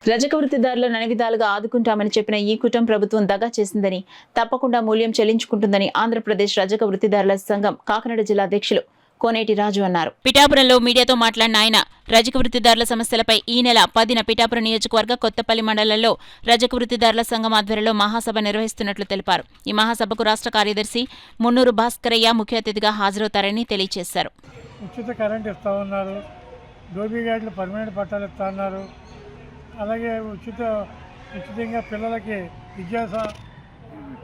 రజక వృత్తిదారులను అన్ని విధాలుగా ఆదుకుంటామని చెప్పిన ఈ కూటమి ప్రభుత్వం దగా చేసిందని, తప్పకుండా మూల్యం చెల్లించుకుంటుందని ఆంధ్రప్రదేశ్ రజక వృత్తిదారుల సంఘం కాకినాడ జిల్లా అధ్యక్షులు కోనేటి రాజు అన్నారు. పిఠాపురంలో మీడియాతో మాట్లాడిన ఆయన రజక వృత్తిదారుల సమస్యలపై ఈ నెల 10న పిఠాపురం నియోజకవర్గ కొత్తపల్లి మండలంలో రజక వృత్తిదారుల సంఘం ఆధ్వర్యంలో మహాసభ నిర్వహిస్తున్నట్లు తెలిపారు. ఈ మహాసభకు రాష్ట్ర కార్యదర్శి మున్నూరు భాస్కరయ్య ముఖ్య అతిథిగా హాజరవుతారని తెలియజేశారు. ఉచిత కరెంట్ ఇస్తా ఉన్నారు, డోబీ గార్డులు పర్మనెంట్ పట్టాలు ఇస్తా ఉన్నారు. అలాగే ఉచితంగా పిల్లలకి విద్యా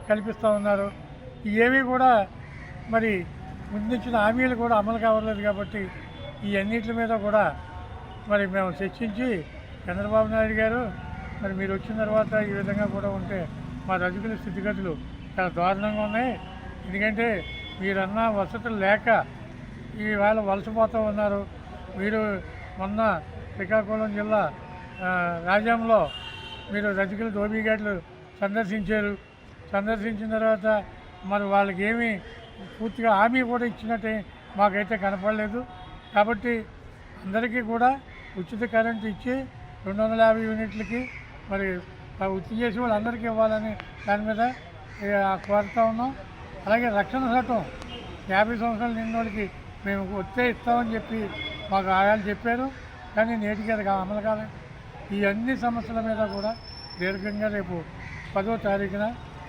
కల్పిస్తూ ఉన్నారు. ఇవేమీ కూడా మరి ముందుంచిన హామీలు కూడా అమలు కావట్లేదు. కాబట్టి ఈ అన్నిటి మీద కూడా మరి మేము చర్చించి చంద్రబాబు నాయుడు గారు మరి మీరు వచ్చిన తర్వాత ఈ విధంగా కూడా ఉంటే మా రజకుల స్థితిగతులు చాలా దారుణంగా ఉన్నాయి. ఎందుకంటే మీరన్న వసతులు లేక ఈవేళ వలసపోతూ ఉన్నారు. మీరు మొన్న శ్రీకాకుళం జిల్లా రాజ్యంలో మీరు రజకుల డోబీ గార్డులు సందర్శించిన తర్వాత మరి వాళ్ళకి ఏమీ పూర్తిగా హామీ కూడా ఇచ్చినట్టే మాకైతే కనపడలేదు. కాబట్టి అందరికీ కూడా ఉచిత కరెంటు ఇచ్చి 250 యూనిట్లకి మరి వృత్తి చేసి వాళ్ళందరికీ ఇవ్వాలని దాని మీద కోరుతూ ఉన్నాం. అలాగే రక్షణ చట్టం 50 సంవత్సరాలు నిన్నోళ్ళకి మేము వస్తే ఇస్తామని చెప్పి మాకు ఆయాలు చెప్పారు. కానీ నేటికి అది అమలు కాలేదు. ఈ అన్ని సమస్యల మీద కూడా దీర్ఘంగా రేపు 10వ తారీఖున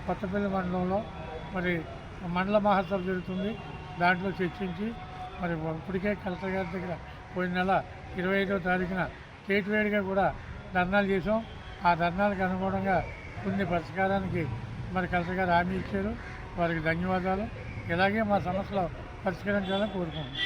కొత్తపల్లి మండలంలో మరి మండల మహాసభ జరుగుతుంది. దాంట్లో చర్చించి మరి ఇప్పటికే కలెక్టర్ గారి దగ్గర పోయిన నెల 25వ తారీఖున స్టేట్ వైడ్గా కూడా ధర్నాలు చేసాం. ఆ ధర్నాలకు అనుగుణంగా కొన్ని పరిష్కారానికి మరి కలెక్టర్ గారు హామీ ఇచ్చారు. వారికి ధన్యవాదాలు. ఇలాగే మా సమస్యలు పరిష్కరించాలని కోరుకుంటున్నాం.